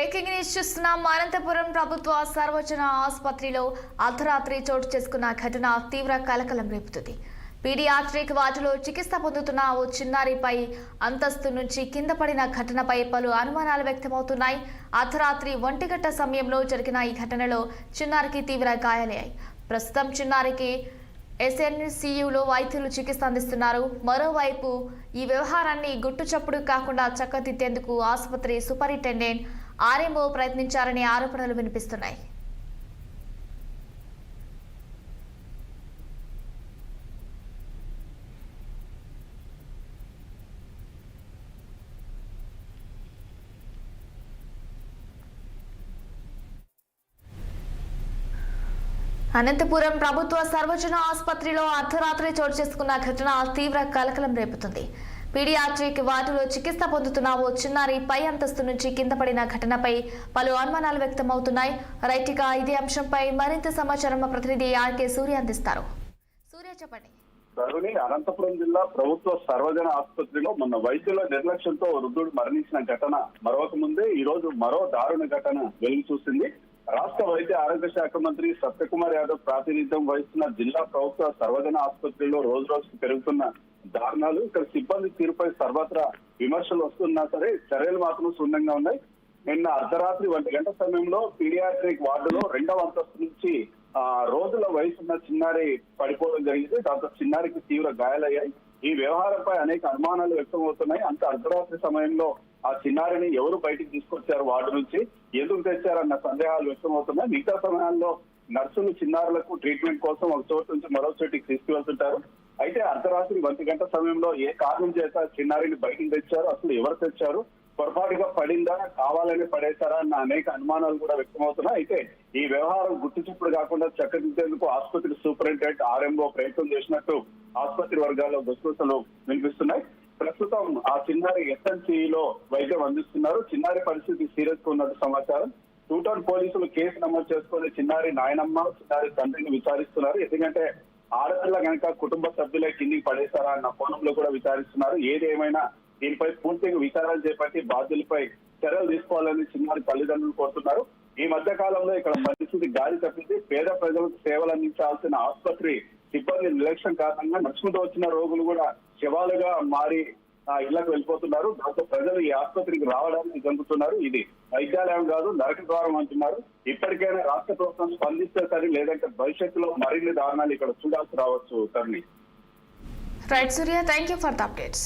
Breaking news చూస్తున్నాం. అనంతపురం ప్రభుత్వ సర్వజన ఆసుపత్రిలో అర్ధరాత్రి చోటు చేసుకున్న ఘటన తీవ్ర కలకలం రేపుతుంది. పీడియాట్రిక్ వార్డులో చికిత్స పొందుతున్న ఓ చిన్నారిపై అంతస్తు నుంచి కింద పడిన ఘటనపై పలు అనుమానాలు వ్యక్తమవుతున్నాయి. అర్ధరాత్రి 1 గంట సమయంలో జరిగిన ఈ ఘటనలో చిన్నారికి తీవ్ర గాయాలయ్యాయి. ప్రస్తుతం చిన్నారికి ఎస్ఎన్సియులో వైద్యులు చికిత్స అందిస్తున్నారు. మరోవైపు ఈ వ్యవహారాన్ని గుట్టుచప్పుడు కాకుండా చక్కదిద్దేందుకు ఆసుపత్రి సూపరింటెండెంట్ ఆర్ఎంఓ ప్రయత్నించారనే ఆరోపణలు వినిపిస్తున్నాయి. అనంతపురం ప్రభుత్వ సర్వజన ఆసుపత్రిలో అర్ధరాత్రి చోటు చేసుకున్న ఘటన తీవ్ర కలకలం రేపుతుంది. పీడియాట్రిక్ వార్డులో చికిత్స పొందుతున్న ఓ చిన్నారి పై అంతస్తు నుంచి కింద పడిన ఘటనపై పలు అనుమానాలు వ్యక్తమవుతున్నాయి. రైట్గా ఇదే అంశంపై మరింత సమాచారం మా ప్రతినిధి ఆర్కే సూర్య అందిస్తారు. సూర్య, చెప్పండి. అనంతపురం జిల్లా ప్రభుత్వ సర్వజన ఆసుపత్రిలో మొన్న వైద్యుల నిర్లక్ష్యంతో వృద్ధుడు మరణించిన ఘటన మరొక ముందే ఈ రోజు మరో దారుణ ఘటన వెలుగు చూసింది. రాష్ట్ర వైద్య ఆరోగ్య శాఖ మంత్రి సత్యకుమార్ యాదవ్ ప్రాతినిధ్యం వహిస్తున్న జిల్లా ప్రభుత్వ సర్వజన ఆసుపత్రిలో రోజు రోజుకు పెరుగుతున్న దారుణాలు, ఇక్కడ సిబ్బంది తీరుపై సర్వత్రా విమర్శలు వస్తున్నా సరే చర్యలు మాత్రం శూన్యంగా ఉన్నాయి. నిన్న అర్ధరాత్రి 1 గంట సమయంలో పీడియాట్రిక్ వార్డులో 2వ అంతస్తు నుంచి రోజుల వయసున్న చిన్నారి పడిపోవడం జరిగింది. దాంతో చిన్నారికి తీవ్ర గాయాలయ్యాయి. ఈ వ్యవహారంపై అనేక అనుమానాలు వ్యక్తమవుతున్నాయి. అంత అర్ధరాత్రి సమయంలో ఆ చిన్నారిని ఎవరు బయటికి తీసుకొచ్చారు, వార్డు నుంచి ఎందుకు తెచ్చారన్న సందేహాలు వ్యక్తమవుతున్నాయి. మిగతా సమయాల్లో నర్సులు చిన్నారులకు ట్రీట్మెంట్ కోసం ఒక చోటు నుంచి మరో చోటికి తీసుకువెళ్తుంటారు. అయితే అర్ధరాత్రి 1 గంట సమయంలో ఏ కారణం చేత చిన్నారిని బయటికి తెచ్చారు, అసలు ఎవరు తెచ్చారు, పొరపాటుగా పడిందా, కావాలని పడేశారా అన్న అనేక అనుమానాలు కూడా వ్యక్తమవుతున్నాయి. అయితే ఈ వ్యవహారం గుట్టుచప్పుడు కాకుండా చక్కదిద్దేందుకు ఆసుపత్రి సూపరింటెండెంట్ ఆర్ఎంఓ ప్రయత్నం చేసినట్టు ఆసుపత్రి వర్గాల్లో గుసగుసలు వినిపిస్తున్నాయి. ప్రస్తుతం ఆ చిన్నారి ఎస్ఎన్సిలో వైద్యం అందిస్తున్నారు. చిన్నారి పరిస్థితి సీరియస్ గా ఉన్నట్టు సమాచారం. 2 టౌన్ పోలీసులు కేసు నమోదు చేసుకుని చిన్నారి నాయనమ్మ, చిన్నారి తండ్రిని విచారిస్తున్నారు. ఎందుకంటే ఆడపిల్ల కనుక కుటుంబ సభ్యులే కిందికి పడేశారా అన్న కోణంలో కూడా విచారిస్తున్నారు. ఏది ఏమైనా దీనిపై పూర్తిగా విచారణ చేపట్టి బాధ్యులపై చర్యలు తీసుకోవాలని చిన్నారి తల్లిదండ్రులు కోరుతున్నారు. ఈ మధ్య కాలంలో ఇక్కడ పరిస్థితి గాలి తప్పింది. పేద ప్రజలకు సేవలు అందించాల్సిన ఆసుపత్రి సిబ్బంది నిర్లక్ష్యం కారణంగా నడుచుకుంటూ వచ్చిన రోగులు కూడా శవాలుగా మారి ఇళ్లకు వెళ్ళిపోతున్నారు. దాంతో ప్రజలు ఈ ఆసుపత్రికి రావడానికి జంపుతున్నారు. ఇది వైద్యాలయం కాదు, నరక ద్వారం అంటున్నారు. ఇప్పటికైనా రాష్ట్ర ప్రభుత్వం స్పందిస్తే సరి, లేదంటే భవిష్యత్తులో మరిన్ని దారుణాలు ఇక్కడ చూడాల్సి రావచ్చు. Taruni. Right Surya, thank you for the updates.